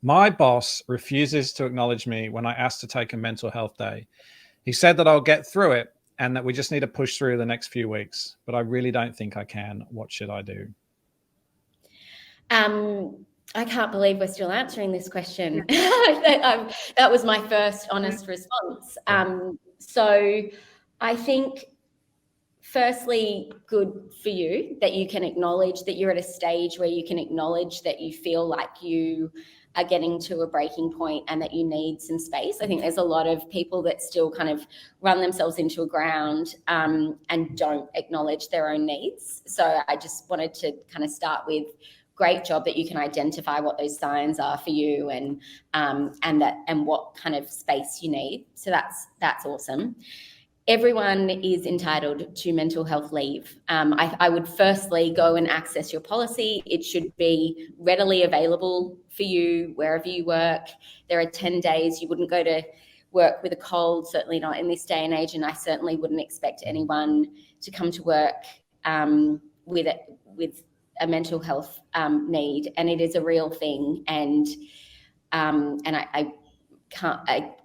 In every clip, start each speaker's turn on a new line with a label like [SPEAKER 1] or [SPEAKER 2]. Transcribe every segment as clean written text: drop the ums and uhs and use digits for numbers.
[SPEAKER 1] My boss refuses to acknowledge me when I ask to take a mental health day. He said that I'll get through it and that we just need to push through the next few weeks, but I really don't think I can. What should I do?
[SPEAKER 2] I can't believe we're still answering this question. That was my first honest response. So I think, firstly, good for you that you can acknowledge that you're at a stage where you can acknowledge that you feel like you are getting to a breaking point and that you need some space. I think there's a lot of people that still kind of run themselves into a ground and don't acknowledge their own needs. So I just wanted to kind of start with, great job that you can identify what those signs are for you and what kind of space you need. So that's awesome. Everyone is entitled to mental health leave. I would firstly go and access your policy. It should be readily available for you wherever you work. There are 10 days. You wouldn't go to work with a cold, certainly not in this day and age, and I certainly wouldn't expect anyone to come to work with a mental health need, and it is a real thing. And I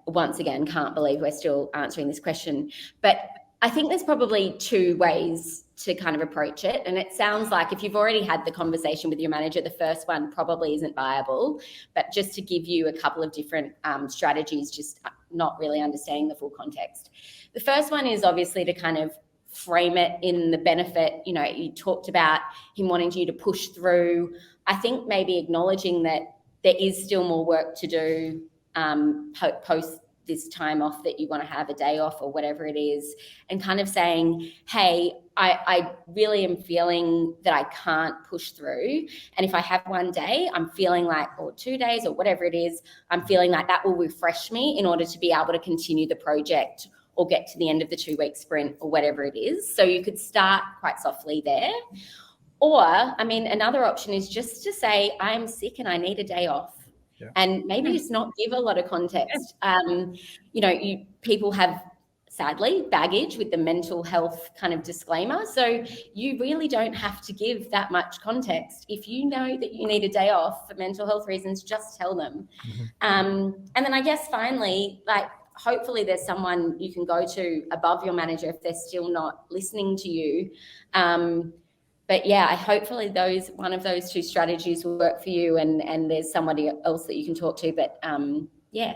[SPEAKER 2] once again can't believe we're still answering this question. But I think there's probably two ways to kind of approach it. And it sounds like if you've already had the conversation with your manager, the first one probably isn't viable. But just to give you a couple of different strategies, just not really understanding the full context. The first one is obviously to kind of frame it in the benefit. You know, you talked about him wanting you to push through. I think maybe acknowledging that there is still more work to do post this time off, that you want to have a day off or whatever it is, and kind of saying, hey, I really am feeling that I can't push through. And if I have one day, I'm feeling like, or 2 days or whatever it is, I'm feeling like that will refresh me in order to be able to continue the project or get to the end of the 2-week sprint or whatever it is. So you could start quite softly there. Or, I mean, another option is just to say, I'm sick and I need a day off. Yeah. And maybe just not give a lot of context. People have, sadly, baggage with the mental health kind of disclaimer. So you really don't have to give that much context. If you know that you need a day off for mental health reasons, just tell them. Mm-hmm. And then I guess finally, hopefully there's someone you can go to above your manager if they're still not listening to you. But yeah, hopefully one of those two strategies will work for you, and there's somebody else that you can talk to. But yeah.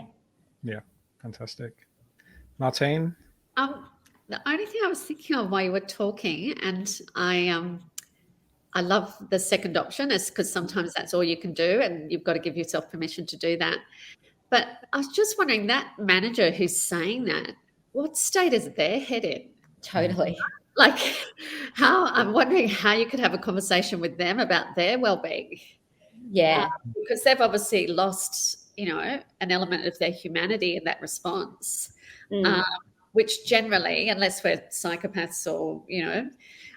[SPEAKER 2] Yeah,
[SPEAKER 1] fantastic. Martine?
[SPEAKER 3] The only thing I was thinking of while you were talking, and I love the second option, is because sometimes that's all you can do and you've got to give yourself permission to do that. But I was just wondering, that manager who's saying that, what state is their head in?
[SPEAKER 2] Totally.
[SPEAKER 3] I'm wondering how you could have a conversation with them about their well-being.
[SPEAKER 2] Yeah.
[SPEAKER 3] Because they've obviously lost, an element of their humanity in that response, which generally, unless we're psychopaths or,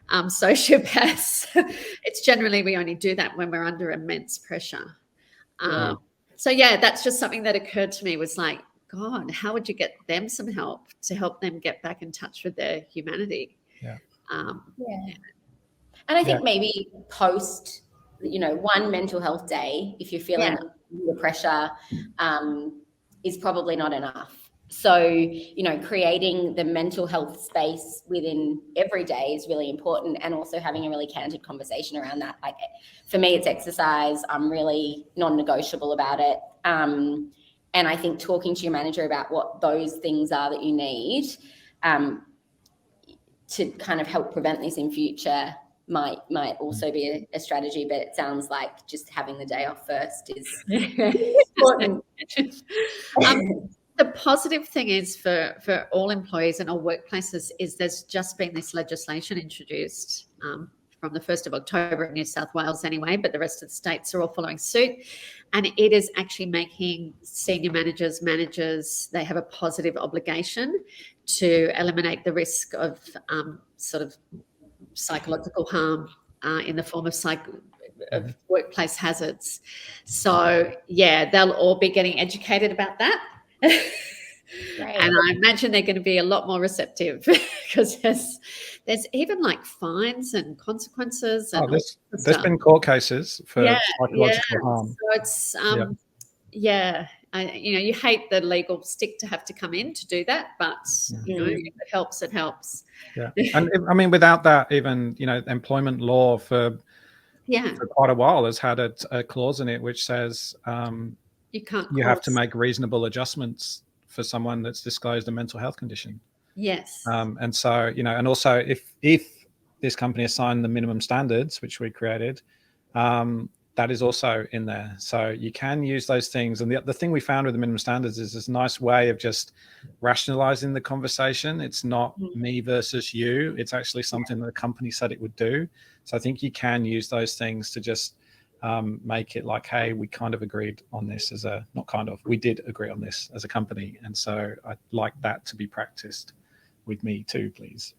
[SPEAKER 3] sociopaths, it's generally we only do that when we're under immense pressure. So, yeah, that's just something that occurred to me, was like, God, how would you get them some help to help them get back in touch with their humanity?
[SPEAKER 1] Yeah.
[SPEAKER 2] And I think maybe post, one mental health day, if you're feeling the pressure, is probably not enough. So, creating the mental health space within every day is really important, and also having a really candid conversation around that. Like, for me, it's exercise. I'm really non-negotiable about it. And I think talking to your manager about what those things are that you need to kind of help prevent this in future might also be a strategy. But it sounds like just having the day off first is important.
[SPEAKER 3] The positive thing is for all employees and all workplaces is there's just been this legislation introduced from the 1st of October in New South Wales anyway, but the rest of the states are all following suit. And it is actually making senior managers, they have a positive obligation to eliminate the risk of sort of psychological harm in the form of workplace hazards. So, yeah, they'll all be getting educated about that. Right. And I imagine they're going to be a lot more receptive because there's even fines and consequences. And
[SPEAKER 1] there's been court cases for psychological harm.
[SPEAKER 3] So it's you hate the legal stick to have to come in to do that, but if it helps, it helps.
[SPEAKER 1] Yeah. And I mean, without that, even, employment law for quite a while has had a clause in it which says you have to make reasonable adjustments for someone that's disclosed a mental health condition.
[SPEAKER 3] Yes.
[SPEAKER 1] And so, and also if this company assigned the minimum standards, which we created, that is also in there. So you can use those things. And the thing we found with the minimum standards is this nice way of just rationalizing the conversation. It's not me versus you. It's actually something that the company said it would do. So I think you can use those things to just make it like, hey, we kind of agreed on this we did agree on this as a company. And so I'd like that to be practiced with me too, please.